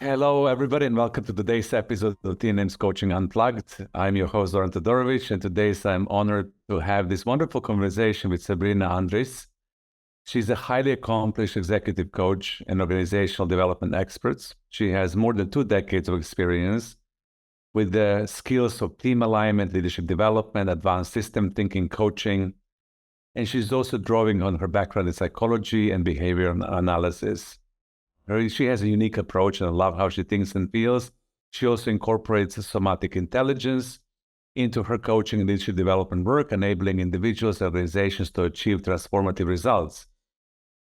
Hello, everybody, and welcome to today's episode of TNM's Coaching Unplugged. I'm your host, Zoran Todorovic, and today I'm honored to have this wonderful conversation with Sabreena Andriesz. She's a highly accomplished executive coach and organizational development expert. She has more than 2 decades of experience with the skills of team alignment, leadership development, advanced system thinking, coaching, and she's also drawing on her background in psychology and behavior analysis. She has a unique approach, and I love how she thinks and feels. She also incorporates somatic intelligence into her coaching and leadership development work, enabling individuals and organizations to achieve transformative results.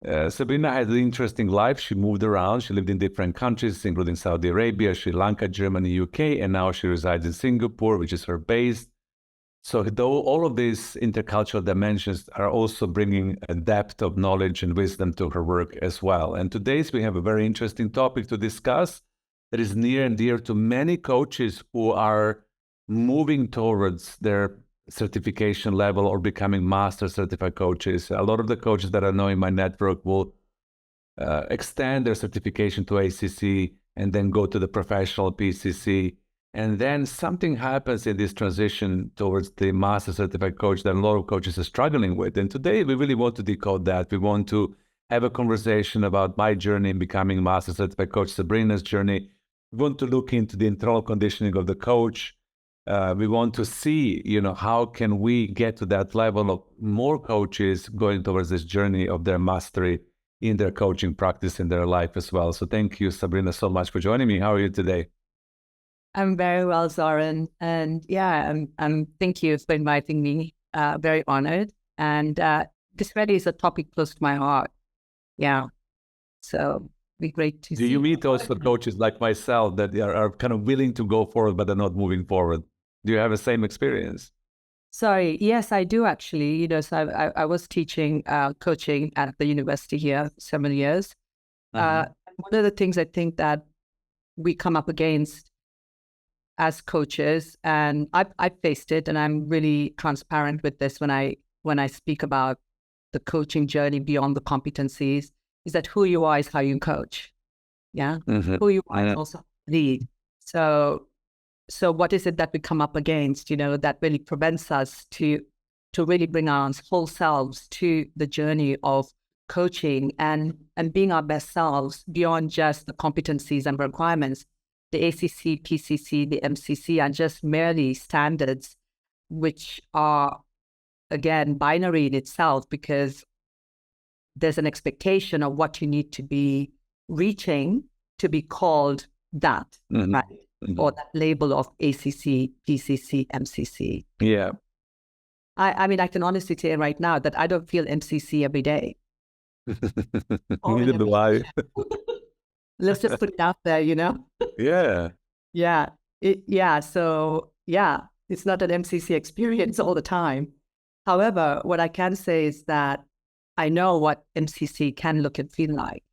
Sabreena had an interesting life. She moved around. She lived in different countries, including Saudi Arabia, Sri Lanka, Germany, UK, and now she resides in Singapore, which is her base. So though all of these intercultural dimensions are also bringing a depth of knowledge and wisdom to her work as well. And today we have a very interesting topic to discuss that is near and dear to many coaches who are moving towards their certification level or becoming master certified coaches. A lot of the coaches that I know in my network will extend their certification to ACC and then go to the professional PCC. And then something happens in this transition towards the master certified coach that a lot of coaches are struggling with. And today we really want to decode that. We want to have a conversation about my journey in becoming master certified coach, Sabreena's journey. We want to look into the internal conditioning of the coach. We want to see, how can we get to that level of more coaches going towards this journey of their mastery in their coaching practice in their life as well. So thank you, Sabreena, so much for joining me. How are you today? I'm very well, Zoran. And yeah, thank you for inviting me. Very honored. And this really is a topic close to my heart. Yeah. So it'd be great to see. Do you meet also coaches like myself that are kind of willing to go forward, but they're not moving forward? Do you have the same experience? Sorry. Yes, I do actually. So I was teaching coaching at the university here 7 years. One of the things I think that we come up against as coaches, and I've faced it, and I'm really transparent with this when I speak about the coaching journey beyond the competencies, is that who you are is how you coach. Yeah, who you are is also lead. So what is it that we come up against? That really prevents us to really bring our whole selves to the journey of coaching and being our best selves beyond just the competencies and requirements. The ACC, PCC, the MCC are just merely standards, which are, again, binary in itself, because there's an expectation of what you need to be reaching to be called that, right? Or that label of ACC, PCC, MCC. Yeah. I mean, I can honestly say right now that I don't feel MCC every day. Neither do I. Let's just put it out there, Yeah. Yeah. So, it's not an MCC experience all the time. However, what I can say is that I know what MCC can look and feel like.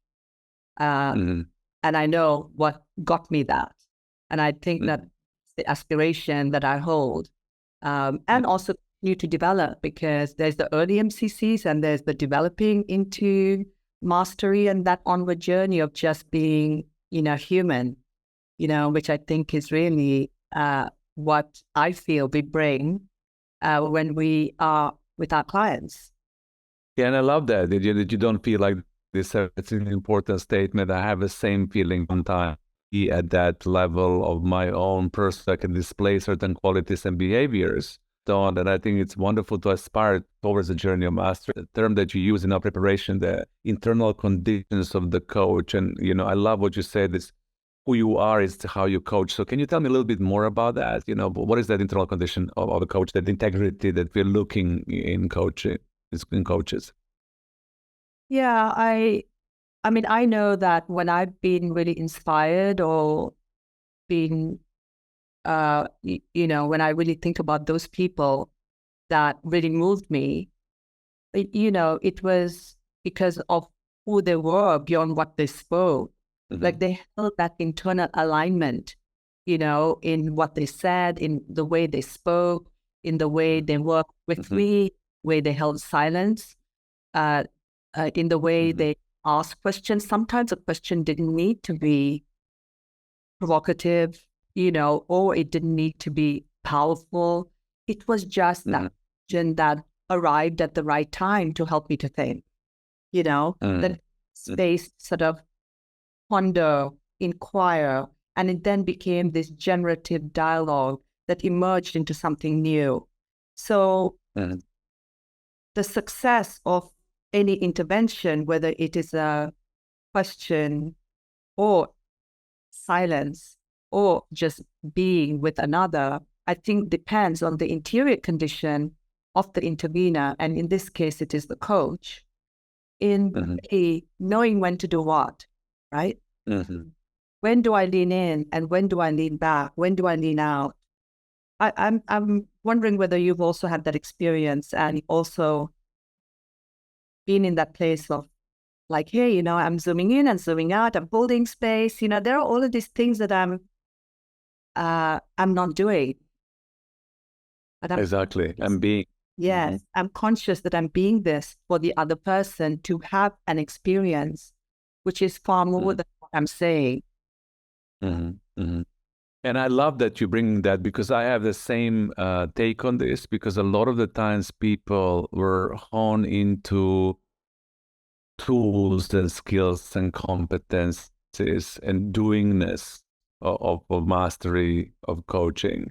And I know what got me that. And I think that the aspiration that I hold, and also continue to develop, because there's the early MCCs and there's the developing into mastery and that onward journey of just being, human, which I think is really what I feel we bring when we are with our clients. Yeah, and I love that you don't feel like this. It's an important statement. I have the same feeling sometimes at that level of my own person. I can display certain qualities and behaviors. And I think it's wonderful to aspire towards the journey of mastery. The term that you use in our preparation, the internal conditions of the coach. And, I love what you said, is who you are is how you coach. So can you tell me a little bit more about that? What is that internal condition of a coach, that integrity that we're looking in coaching, in coaches? Yeah, I mean, I know that when I've been really inspired or been when I really think about those people that really moved me, it was because of who they were beyond what they spoke. Like they held that internal alignment, in what they said, in the way they spoke, in the way they worked with me, way they held silence, in the way they asked questions. Sometimes a question didn't need to be provocative, or it didn't need to be powerful. It was just that question that arrived at the right time to help me to think, that space sort of ponder, inquire, and it then became this generative dialogue that emerged into something new. So the success of any intervention, whether it is a question or silence or just being with another, I think depends on the interior condition of the intervener. And in this case, it is the coach in knowing when to do what, right? When do I lean in and when do I lean back? When do I lean out? I'm wondering whether you've also had that experience and also been in that place of like, hey, I'm zooming in and zooming out, I'm holding space. There are all of these things that I'm not doing. But Exactly. I'm being. Yes, I'm conscious that I'm being this for the other person to have an experience, which is far more than what I'm saying. And I love that you bring that, because I have the same take on this, because a lot of the times people were honed into tools and skills and competences and doingness of mastery of coaching,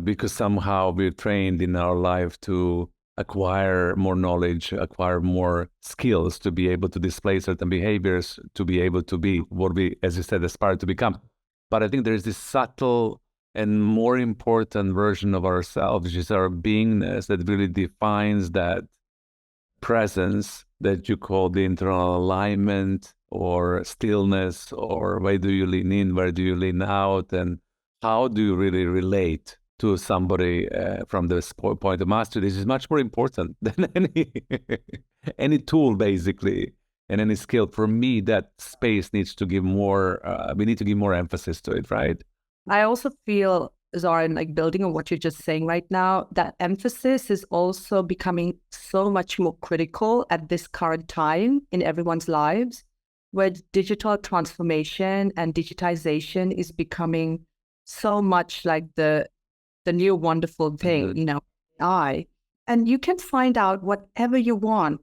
because somehow we're trained in our life to acquire more knowledge, acquire more skills to be able to display certain behaviors, to be able to be what we, as you said, aspire to become. But I think there's this subtle and more important version of ourselves, which is our beingness, that really defines that presence that you call the internal alignment or stillness, or where do you lean in, where do you lean out, and how do you really relate to somebody from this point of mastery. This is much more important than any tool, basically, and any skill. For me, that space needs to give more, we need to give more emphasis to it, right? I also feel, Zoran, like building on what you're just saying right now, that emphasis is also becoming so much more critical at this current time in everyone's lives, where digital transformation and digitization is becoming so much like the new wonderful thing, and you can find out whatever you want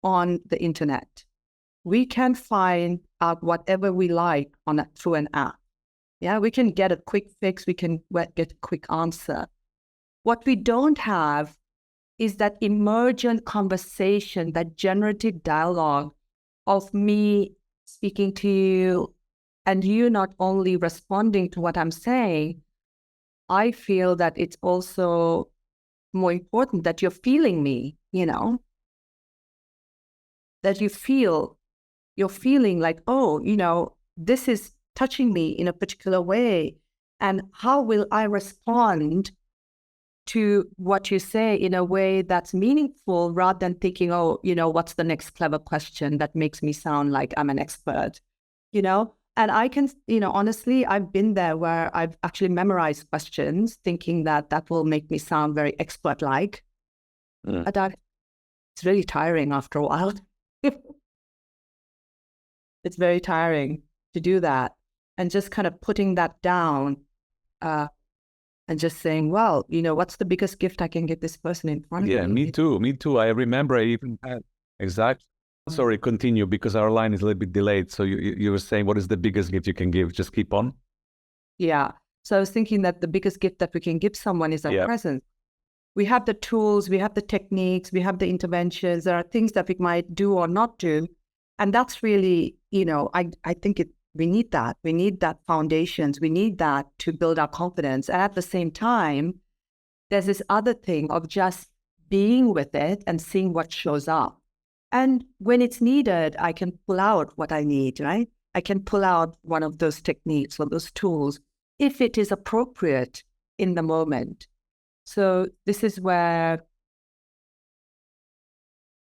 on the internet. We can find out whatever we like through an app. Yeah, we can get a quick fix. We can get a quick answer. What we don't have is that emergent conversation, that generative dialogue of me speaking to you and you not only responding to what I'm saying. I feel that it's also more important that you're feeling me, that you're feeling like, oh, this is touching me in a particular way. And how will I respond to what you say in a way that's meaningful, rather than thinking, oh, what's the next clever question that makes me sound like I'm an expert, And I can, honestly, I've been there where I've actually memorized questions thinking that will make me sound very expert-like. But it's really tiring after a while. It's very tiring to do that. And just kind of putting that down and just saying, well, what's the biggest gift I can give this person in front of me? Yeah, me too. I remember I even had, exactly. Sorry, continue, because our line is a little bit delayed. So you were saying, what is the biggest gift you can give? Just keep on. Yeah. So I was thinking that the biggest gift that we can give someone is our presence. We have the tools, we have the techniques, we have the interventions. There are things that we might do or not do. And that's really, I think we need that. We need that foundations. We need that to build our confidence. And at the same time, there's this other thing of just being with it and seeing what shows up. And when it's needed, I can pull out what I need, right? I can pull out one of those techniques or those tools if it is appropriate in the moment. So this is where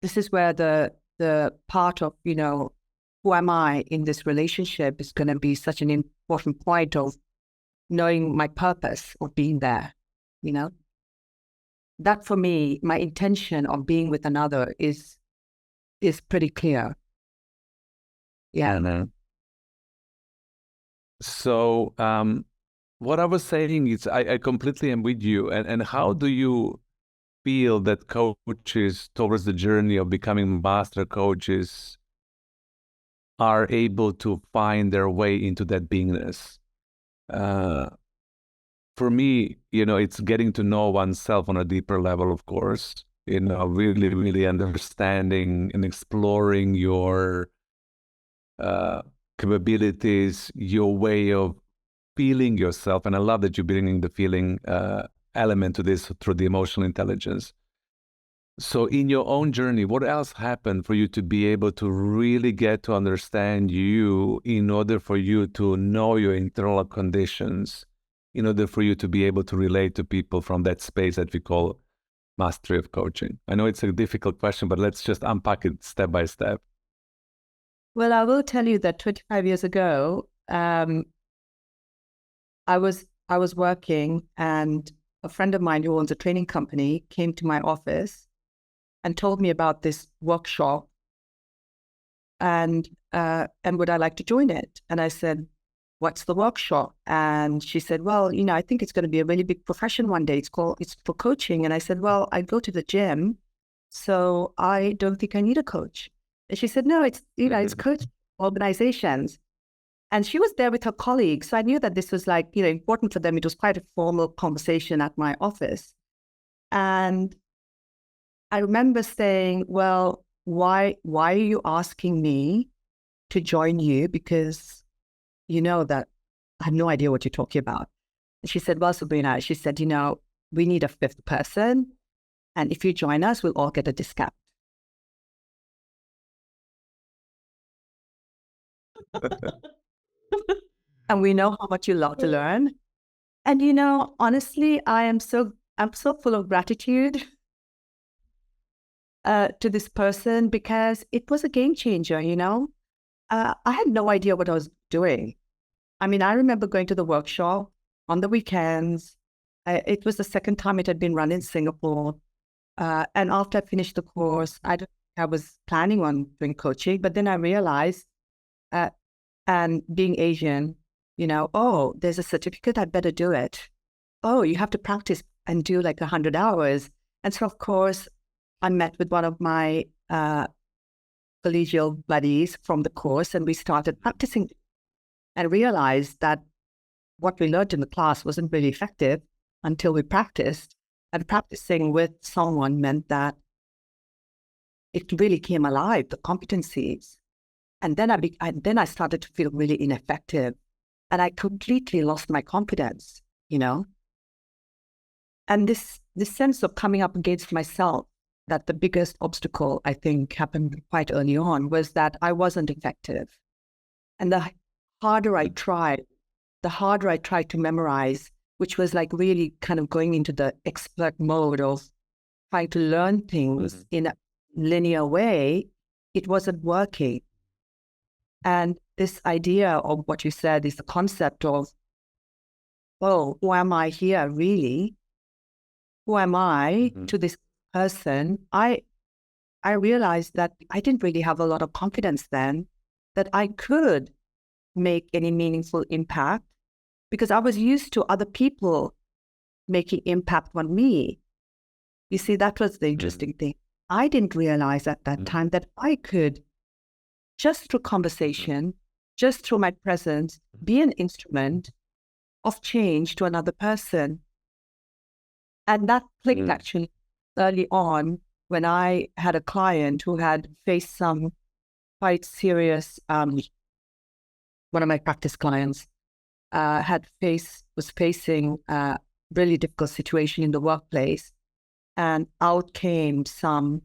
the part of, who am I in this relationship is going to be such an important point of knowing my purpose of being there, That for me, my intention of being with another is pretty clear. Yeah. So what I was saying is I completely am with you. And how do you feel that coaches towards the journey of becoming master coaches are able to find their way into that beingness? For me, it's getting to know oneself on a deeper level, of course, really, really understanding and exploring your capabilities, your way of feeling yourself. And I love that you're bringing the feeling element to this through the emotional intelligence. So in your own journey, what else happened for you to be able to really get to understand you in order for you to know your internal conditions, in order for you to be able to relate to people from that space that we call mastery of coaching? I know it's a difficult question, but let's just unpack it step by step. Well, I will tell you that 25 years ago, I was working, and a friend of mine who owns a training company came to my office and told me about this workshop, and would I like to join it? And I said, "What's the workshop?" And she said, "Well, I think it's going to be a really big profession one day. It's for coaching." And I said, "Well, I go to the gym, so I don't think I need a coach." And she said, "No, it's coach organizations." And she was there with her colleagues. So I knew that this was important for them. It was quite a formal conversation at my office. And I remember saying, "Well, why are you asking me to join you? Because you know that I have no idea what you're talking about." And she said, "Well, Sabreena," she said, "we need a fifth person. And if you join us, we'll all get a discount." And we know how much you love to learn. And honestly, I'm so full of gratitude to this person, because it was a game changer. I had no idea what I was doing. I mean, I remember going to the workshop on the weekends. It was the second time it had been run in Singapore. And after I finished the course, I was planning on doing coaching, but then I realized, and being Asian, oh, there's a certificate, I better do it. Oh, you have to practice and do 100 hours. And so, of course, I met with one of my collegial buddies from the course, and we started practicing and realized that what we learned in the class wasn't really effective until we practiced. And practicing with someone meant that it really came alive, the competencies. And then I started to feel really ineffective, and I completely lost my confidence, And this sense of coming up against myself, that the biggest obstacle, I think, happened quite early on, was that I wasn't effective. And the harder I tried to memorize, which was really kind of going into the expert mode of trying to learn things in a linear way, it wasn't working. And this idea of what you said is the concept of, oh, who am I here really? Who am I to this person? I realized that I didn't really have a lot of confidence then that I could make any meaningful impact, because I was used to other people making impact on me. You see, that was the interesting thing. I didn't realize at that time that I could, just through conversation, just through my presence, be an instrument of change to another person. And that clicked actually early on, when I had a client who had faced some quite serious, one of my practice clients was facing a really difficult situation in the workplace. And out came some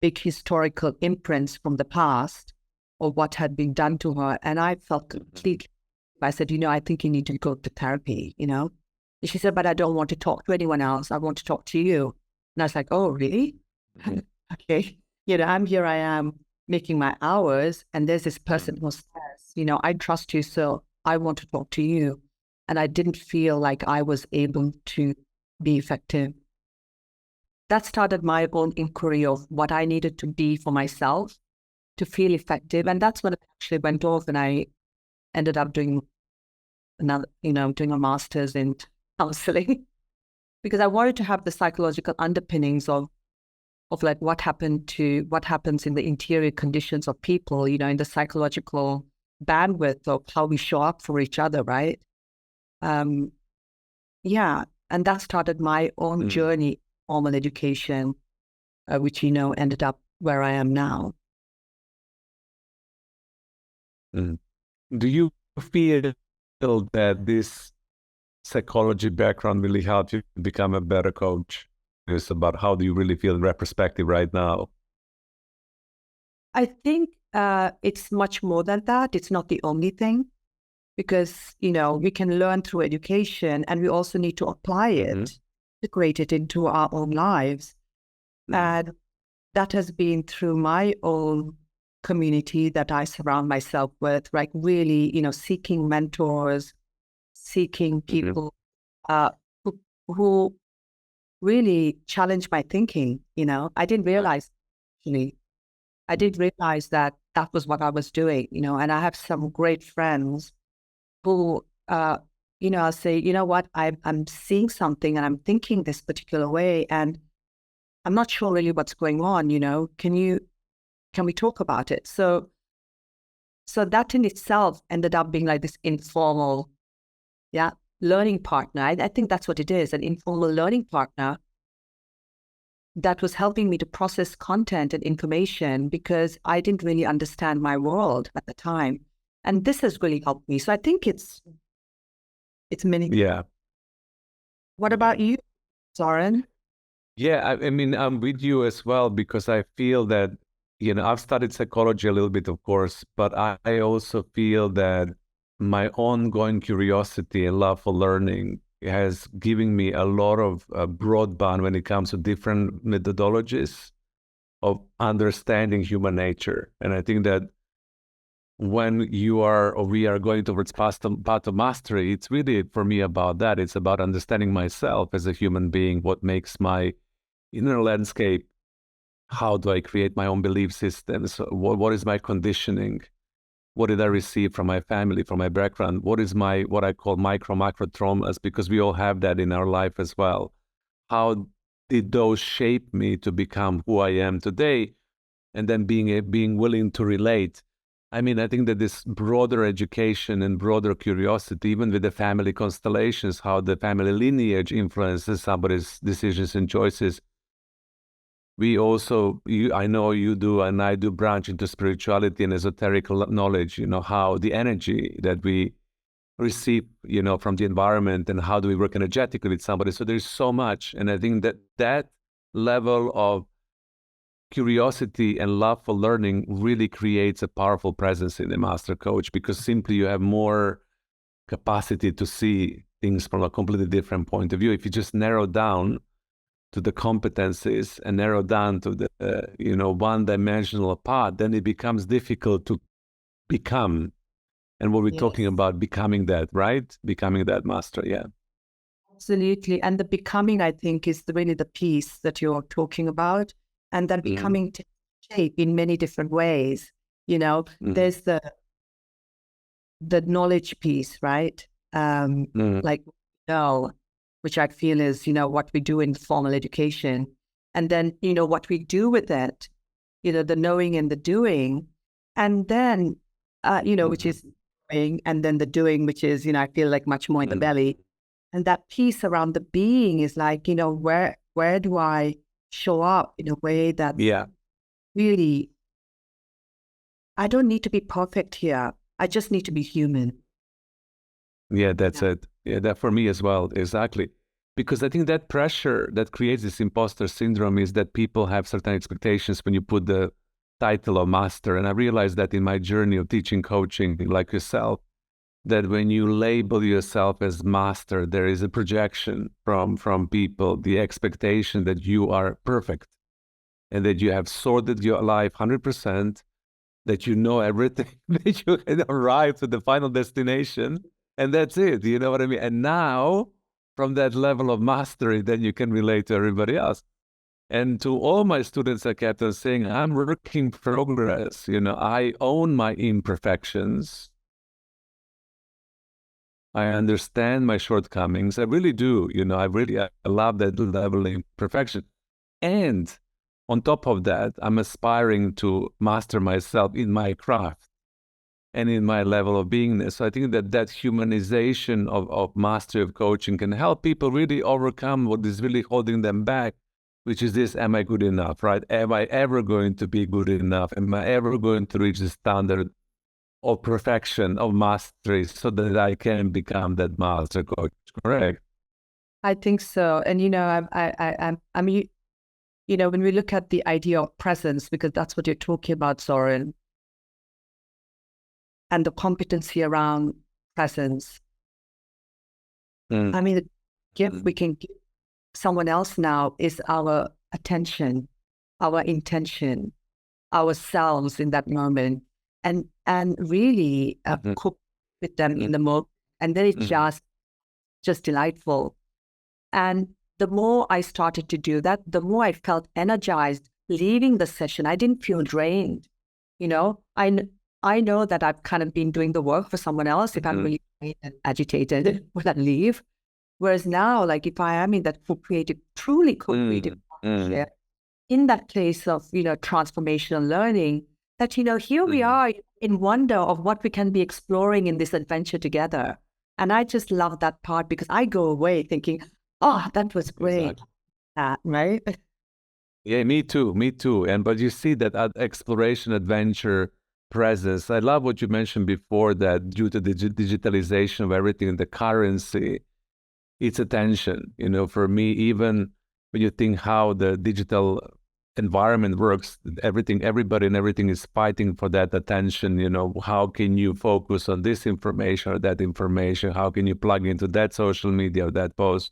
big historical imprints from the past of what had been done to her. And I felt completely, I said, I think you need to go to therapy, And she said, "But I don't want to talk to anyone else. I want to talk to you." And I was like, "Oh, really?" Okay. I am making my hours, and there's this person who says, "I trust you, so I want to talk to you." And I didn't feel like I was able to be effective. That started my own inquiry of what I needed to be for myself to feel effective. And that's when it actually went off, and I ended up doing another, doing a master's in counseling because I wanted to have the psychological underpinnings of like what happens in the interior conditions of people, in the psychological bandwidth of how we show up for each other, right? Yeah, and that started my own journey, formal education, which ended up where I am now. Do you feel that this psychology background really helped you become a better coach? It's about how do you really feel in retrospective right now? I think it's much more than that. It's not the only thing because, we can learn through education and we also need to apply it, integrate it into our own lives. And that has been through my own community that I surround myself with, like really, seeking mentors, seeking people who really challenge my thinking. I didn't realize that that was what I was doing, and I have some great friends who, I'll say, you know what, I'm seeing something and I'm thinking this particular way and I'm not sure really what's going on, can we talk about it? So that in itself ended up being like this informal, learning partner. I think that's what it is, an informal learning partner that was helping me to process content and information because I didn't really understand my world at the time. And this has really helped me. So I think it's many. Yeah. What about you, Zoran? Yeah, I mean, I'm with you as well because I feel that, I've studied psychology a little bit, of course, but I also feel that my ongoing curiosity and love for learning has given me a lot of broadband when it comes to different methodologies of understanding human nature. And I think that when you are or we are going towards path of mastery, it's really for me about that. It's about understanding myself as a human being, what makes my inner landscape, how do I create my own belief systems, what is my conditioning, what did I receive from my family, from my background, what I call micro macro traumas, because we all have that in our life as well. How did those shape me to become who I am today? And then being willing to relate. I mean, I think that this broader education and broader curiosity, even with the family constellations, how the family lineage influences somebody's decisions and choices. We also, I know you do, and I do branch into spirituality and esoteric knowledge, how the energy that we receive, from the environment and how do we work energetically with somebody. So there's so much. And I think that level of curiosity and love for learning really creates a powerful presence in the master coach because simply you have more capacity to see things from a completely different point of view. If you just narrow down to the competencies and narrow down to the one-dimensional path, then it becomes difficult to become. And what we're talking about, becoming that, right? Becoming that master, yeah. Absolutely. And the becoming, I think, is really the piece that you're talking about. And then becoming takes shape in many different ways. There's the knowledge piece, right? Like, which I feel is, what we do in formal education. And then, what we do with it, the knowing and the doing. And then, which is doing, and then the doing, which is, I feel like much more in the belly. And that piece around the being is like, where do I show up in a way that really, I don't need to be perfect here. I just need to be human. Yeah, that's it. Yeah, that for me as well, exactly. Because I think that pressure that creates this imposter syndrome is that people have certain expectations when you put the title of master. And I realized that in my journey of teaching coaching, like yourself, that when you label yourself as master, there is a projection from people, the expectation that you are perfect and that you have sorted your life 100%, that you know everything, that you can arrive to the final destination, and that's it. You know what I mean? And now, from that level of mastery, then you can relate to everybody else. And to all my students, I kept on saying, I'm work in progress. I own my imperfections. I understand my shortcomings. I really do. I love that level of imperfection. And on top of that, I'm aspiring to master myself in my craft and in my level of beingness. So I think that humanization of mastery of coaching can help people really overcome what is really holding them back, which is this: am I good enough, right? Am I ever going to be good enough? Am I ever going to reach the standard of perfection, of mastery, so that I can become that master coach? Correct? I think so. And, when we look at the idea of presence, because that's what you're talking about, Zoran, and the competency around presence. The gift we can give someone else now is our attention, our intention, ourselves in that moment, and really cook with them in the moment. And then it's just delightful. And the more I started to do that, the more I felt energized leaving the session. I didn't feel drained. I know that I've kind of been doing the work for someone else if I'm really agitated when I leave. Whereas now, like if I am in that truly co-creative partnership, in that place of, transformational learning, that, here we are in wonder of what we can be exploring in this adventure together. And I just love that part because I go away thinking, oh, that was great. Exactly. Right? Yeah, me too. But you see that exploration, adventure, presence. I love what you mentioned before, that due to the digitalization of everything, the currency, it's attention. For me, even when you think how the digital environment works, everybody and everything is fighting for that attention. How can you focus on this information or that information? How can you plug into that social media or that post?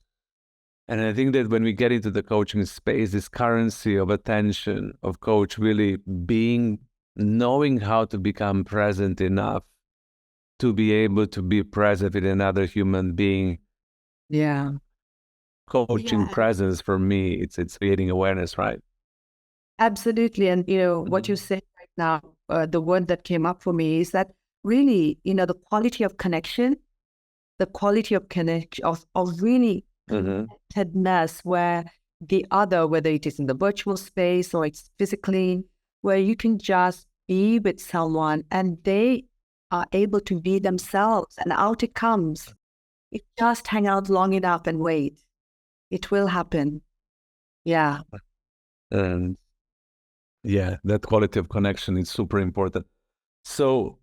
And I think that when we get into the coaching space, this currency of attention, of coach really knowing how to become present enough to be able to be present with another human being. Yeah. Coaching presence for me, it's creating awareness, right? Absolutely. And, what you say right now, the word that came up for me is that really, the quality of connection, of really connectedness, where the other, whether it is in the virtual space or it's physically, where you can just be with someone and they are able to be themselves, and out it comes. You just hang out long enough and wait. It will happen. Yeah. And yeah, that quality of connection is super important. So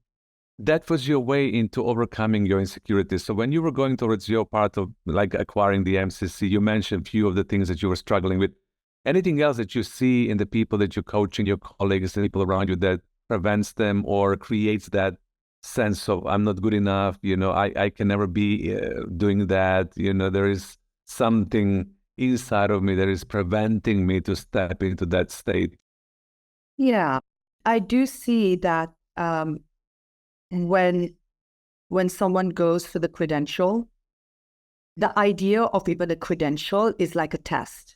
that was your way into overcoming your insecurities. So when you were going towards your part of like acquiring the MCC, you mentioned a few of the things that you were struggling with. Anything else that you see in the people that you're coaching, your colleagues, the people around you, that prevents them or creates that sense of I'm not good enough, I can never be doing that, there is something inside of me that is preventing me to step into that state? Yeah, I do see that when someone goes for the credential, the idea of even a credential is like a test.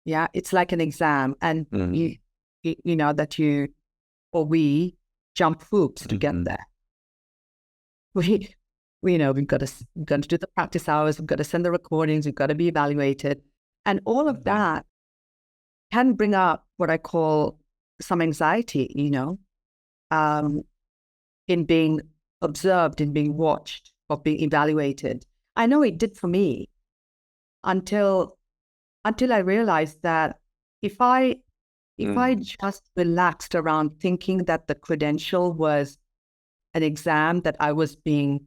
Yeah, it's like an exam, and we jump hoops to get there. We've got to do the practice hours, we've got to send the recordings, we've got to be evaluated, and all of that can bring up what I call some anxiety, in being observed, in being watched, or being evaluated. I know it did for me until I realized that if I just relaxed around thinking that the credential was an exam that I was being,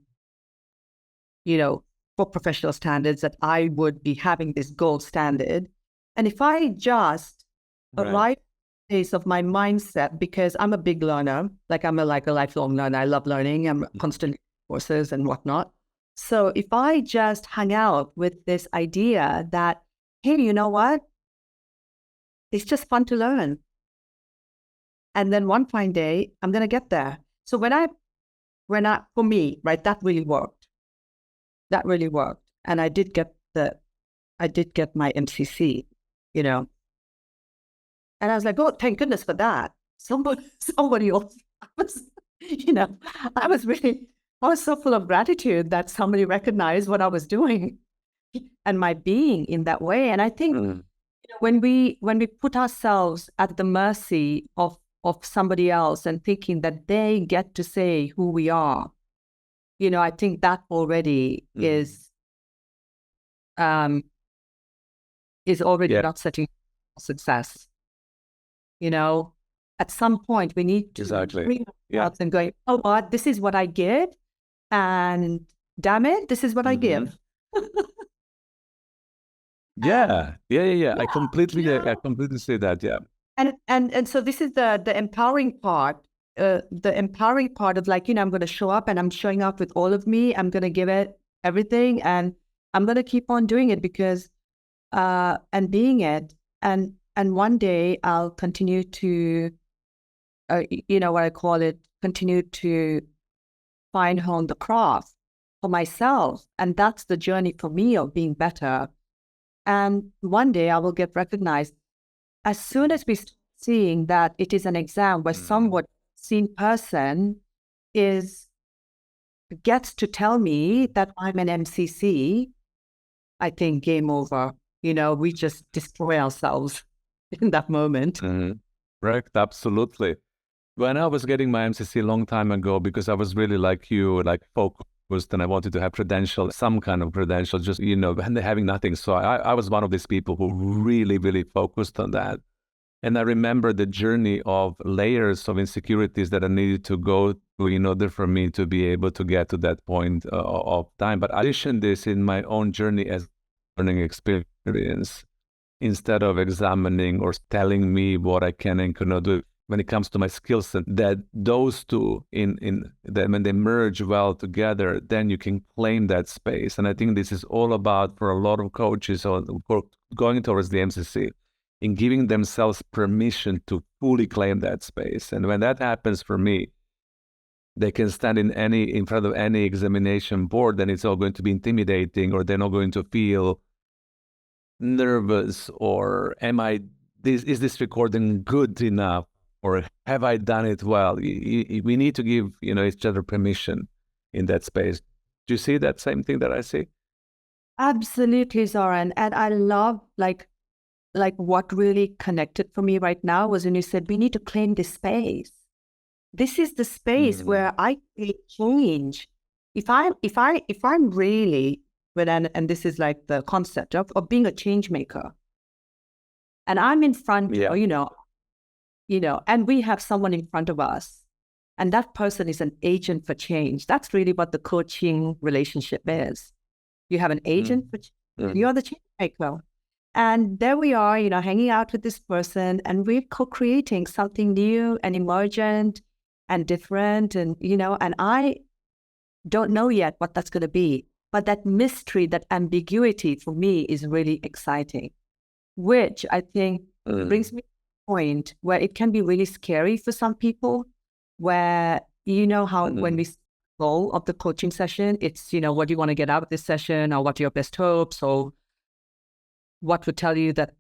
for professional standards, that I would be having this gold standard. And if I just arrive at the place of my mindset, because I'm a big learner, like I'm a lifelong learner. I love learning. I'm constantly courses and whatnot. So if I just hang out with this idea that, hey, you know what? It's just fun to learn. And then one fine day, I'm going to get there. So for me, right, that really worked. That really worked. And I did get my MCC, And I was like, oh, thank goodness for that. Somebody else, I was really I was so full of gratitude that somebody recognized what I was doing and my being in that way. And I think when we put ourselves at the mercy of somebody else and thinking that they get to say who we are, I think that already is already not setting success. At some point we need to bring ourselves and going, oh God, this is what I give, and damn it, this is what I give. Yeah. I completely say that. Yeah. And so this is the empowering part. The empowering part of like, I'm going to show up, and I'm showing up with all of me. I'm going to give it everything, and I'm going to keep on doing it because, and being it. And one day I'll continue to, what I call it, continue to find hone the craft for myself. And that's the journey for me of being better. And one day I will get recognized. As soon as we start seeing that it is an exam where somewhat seen person gets to tell me that I'm an MCC, I think game over. We just destroy ourselves in that moment. Correct, absolutely. When I was getting my MCC a long time ago, because I was really like you, like focused, and I wanted to have some kind of credential, just, and having nothing. So I was one of these people who really, really focused on that. And I remember the journey of layers of insecurities that I needed to go through in order for me to be able to get to that point of time. But I addition this in my own journey as learning experience, instead of examining or telling me what I can and cannot do when it comes to my skill set, that those two when they merge well together, then you can claim that space. And I think this is all about, for a lot of coaches or going towards the MCC, in giving themselves permission to fully claim that space. And when that happens for me, they can stand in front of any examination board, and it's all going to be intimidating, or they're not going to feel nervous, or is this recording good enough, or have I done it well? We need to give each other permission in that space. Do you see that same thing that I see? Absolutely, Zoran. And I love like what really connected for me right now was when you said we need to claim this space. This is the space where I create change. If I'm really, and this is like the concept of being a change maker, and I'm in front, and we have someone in front of us, and that person is an agent for change. That's really what the coaching relationship is. You have an agent for change, and you're the change maker. And there we are, hanging out with this person, and we're co-creating something new and emergent and different. And, and I don't know yet what that's going to be. But that mystery, that ambiguity for me is really exciting, which I think brings me to a point where it can be really scary for some people, where, how when we goal of the coaching session, it's, what do you want to get out of this session, or what are your best hopes, or what would tell you that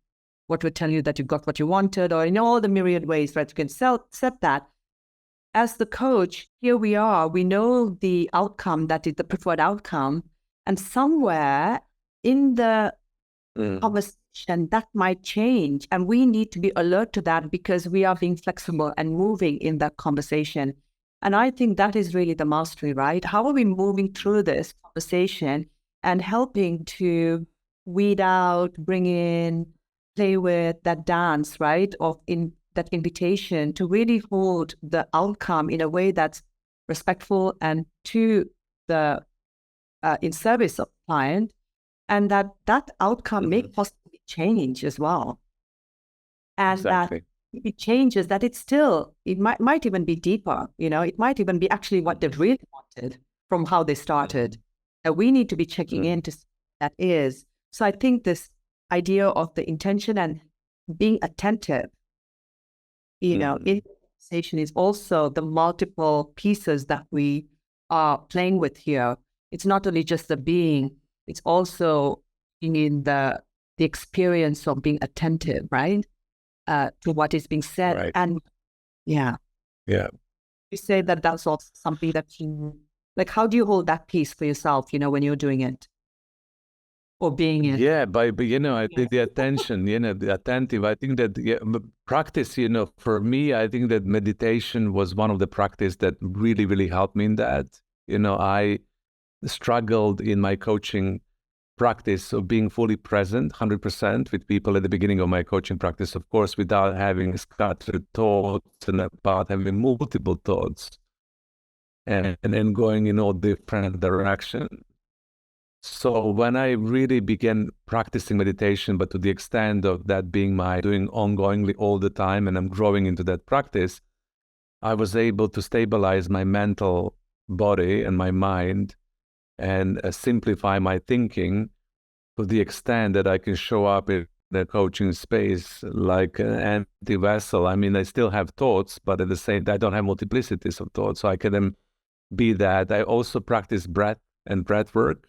you got what you wanted, or all the myriad ways, right? You can set that. As the coach, here we are, we know the outcome, that is the preferred outcome, and somewhere in the conversation that might change, and we need to be alert to that because we are being flexible and moving in that conversation. And I think that is really the mastery, right? How are we moving through this conversation and helping to weed out, bring in, play with that dance, right? In that invitation to really hold the outcome in a way that's respectful and to the in service of the client, and that outcome may possibly change as well. And that if it changes, that it might even be deeper, it might even be actually what they really wanted from how they started. And we need to be checking in to see what that is. So I think this idea of the intention and being attentive, in conversation is also the multiple pieces that we are playing with here. It's not only just the being, it's also in the experience of being attentive, right? To what is being said. Right. And you say that that's also something that you Like, how do you hold that peace for yourself, when you're doing it or being it? Yeah, but I think the attention, the attentive. I think that practice, for me, I think that meditation was one of the practice that really, really helped me in that. I struggled in my coaching practice of being fully present, 100% with people at the beginning of my coaching practice, of course, without having scattered thoughts and about having multiple thoughts and then going in all different directions. So when I really began practicing meditation, but to the extent of that being my doing ongoingly all the time, and I'm growing into that practice, I was able to stabilize my mental body and my mind and simplify my thinking to the extent that I can show up in the coaching space like an empty vessel. I mean, I still have thoughts, but at the same time, I don't have multiplicities of thoughts. So I can be that. I also practice breath and breath work.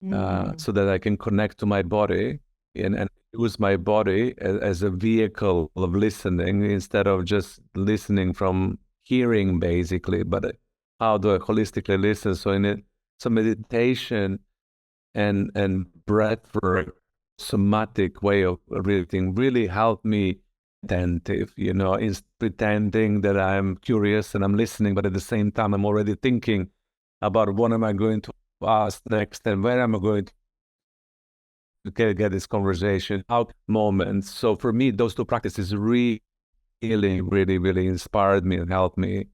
So that I can connect to my body and use my body as a vehicle of listening instead of just listening from hearing, basically. But how do I holistically listen? So meditation and breath work, somatic way of reading really helped me attentive, in pretending that I'm curious and I'm listening, but at the same time, I'm already thinking about what am I going to ask next and where am I going to get this conversation out moments. So for me, those two practices really, really, really inspired me and helped me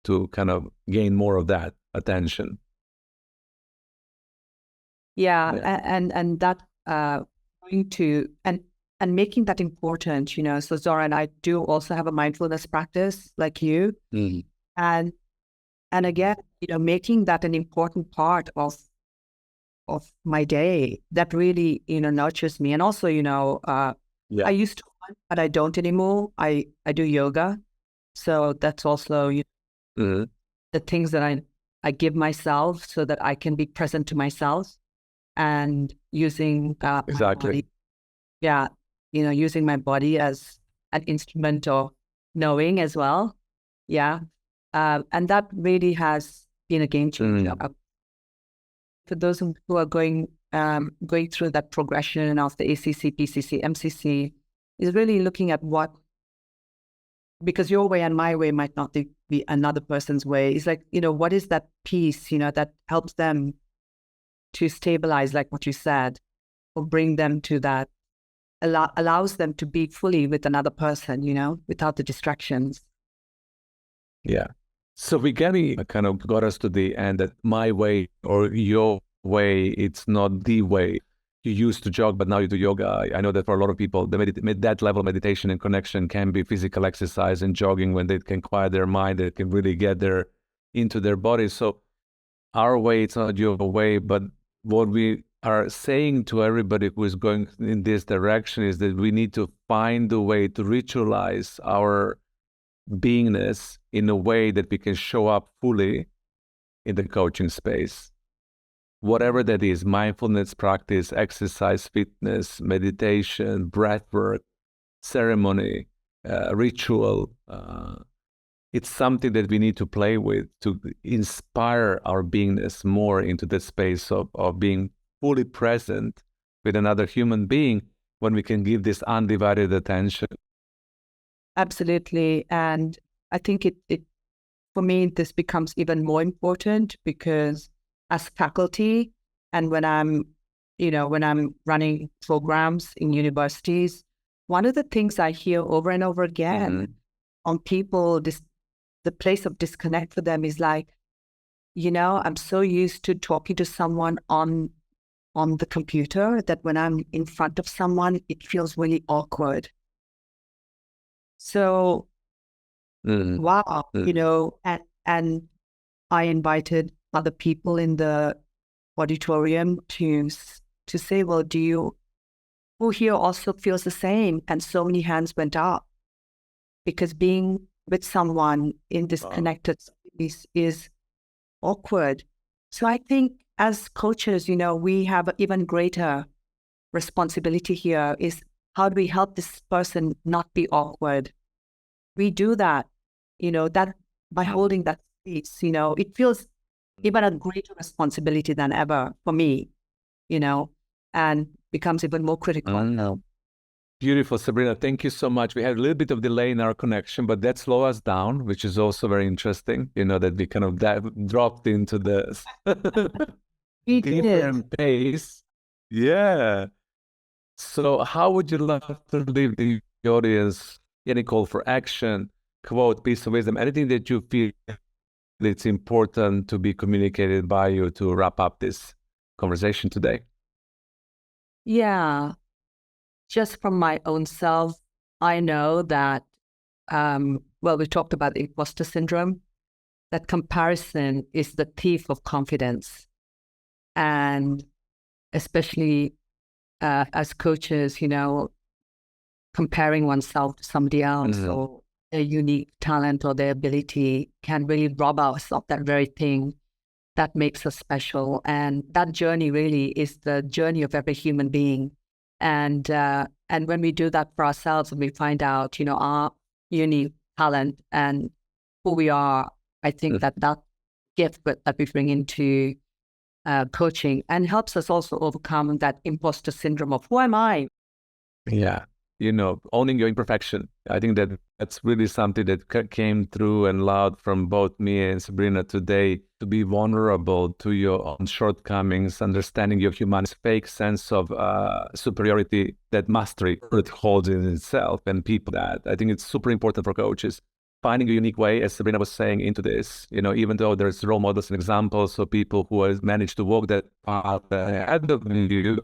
to kind of gain more of that attention. Yeah. And that going to and making that important, So Zoran, I do also have a mindfulness practice like you. And again, making that an important part of my day that really, nurtures me. And also, I used to, but I don't anymore. I do yoga. So that's also the things that I give myself so that I can be present to myself and using Exactly. Using my body as an instrument of knowing as well. Yeah. And that really has been a game changer. For those who are going through that progression of the ACC, PCC, MCC, is really looking at because your way and my way might not be another person's way. It's like, what is that piece, that helps them to stabilize, like what you said, or bring them to that, allows them to be fully with another person, without the distractions. Yeah. So we kind of got us to the end that my way or your way, it's not the way. You used to jog, but now you do yoga. I know that for a lot of people, that level of meditation and connection can be physical exercise and jogging when they can quiet their mind, they can really get into their body. So our way, it's not your way, but what we are saying to everybody who is going in this direction is that we need to find a way to ritualize our beingness in a way that we can show up fully in the coaching space. Whatever that is, mindfulness practice, exercise, fitness, meditation, breath work, ceremony, ritual. It's something that we need to play with to inspire our beingness more into the space of being fully present with another human being when we can give this undivided attention. Absolutely. And I think it for me, this becomes even more important because as faculty and when I'm running programs in universities, one of the things I hear over and over again on people, the place of disconnect for them is like, I'm so used to talking to someone on the computer that when I'm in front of someone, it feels really awkward. So, wow, and I invited other people in the auditorium to say, well, who here also feels the same? And so many hands went up because being with someone in this connected space is awkward. So I think as coaches, we have an even greater responsibility here is how do we help this person not be awkward? We do that, that by holding that space, it feels even a greater responsibility than ever for me, and becomes even more critical. Beautiful, Sabreena. Thank you so much. We had a little bit of delay in our connection, but that slowed us down, which is also very interesting, that we kind of dropped into the different pace. Yeah. So how would you love to leave the audience? Any call for action, quote, piece of wisdom, anything that you feel it's important to be communicated by you to wrap up this conversation today? Yeah. Just from my own self, I know that, we talked about the imposter syndrome, that comparison is the thief of confidence. And especially as coaches, comparing oneself to somebody else or their unique talent or their ability can really rob us of that very thing that makes us special. And that journey really is the journey of every human being. And when we do that for ourselves and we find out, our unique talent and who we are, I think that gift that we bring into coaching and helps us also overcome that imposter syndrome of who am I? Yeah. Owning your imperfection. I think that's really something that came through and loud from both me and Sabreena today, to be vulnerable to your own shortcomings, understanding your humanity, fake sense of superiority, that mastery it holds in itself, and people that. I think it's super important for coaches. Finding a unique way, as Sabreena was saying, into this, even though there's role models and examples of people who have managed to walk that path ahead of you.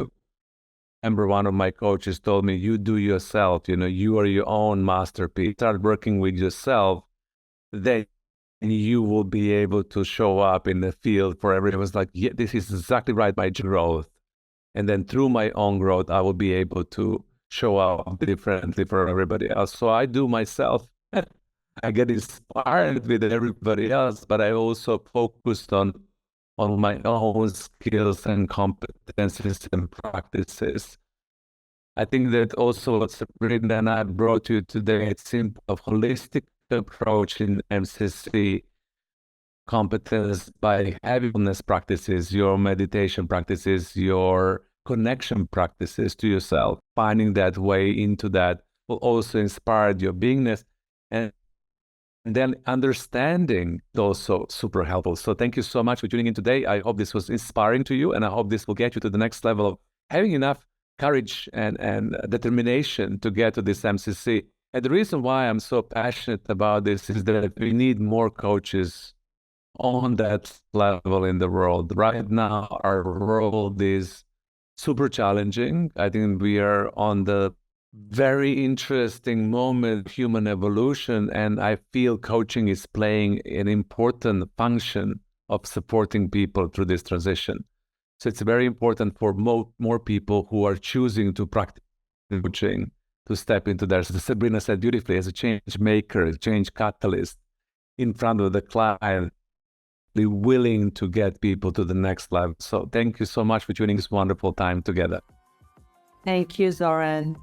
Remember, one of my coaches told me, you do yourself, you are your own masterpiece. Start working with yourself, then you will be able to show up in the field for everyone. It was like, yeah, this is exactly right, my growth. And then through my own growth, I will be able to show up differently for everybody else. So I do myself. I get inspired with everybody else, but I also focused on my own skills and competencies and practices. I think that also what Sabreena and I brought to you today, it's a holistic approach in MCC competence by mindfulness practices, your meditation practices, your connection practices to yourself. Finding that way into that will also inspire your beingness. And then understanding is also super helpful. So thank you so much for tuning in today. I hope this was inspiring to you, and I hope this will get you to the next level of having enough courage and determination to get to this MCC. And the reason why I'm so passionate about this is that we need more coaches on that level in the world. Right now, our world is super challenging. I think we are on the very interesting moment of human evolution, and I feel coaching is playing an important function of supporting people through this transition. So it's very important for more people who are choosing to practice coaching to step into there. So Sabreena said beautifully, as a change maker, a change catalyst in front of the client, willing to get people to the next level. So thank you so much for tuning this wonderful time together. Thank you, Zoran.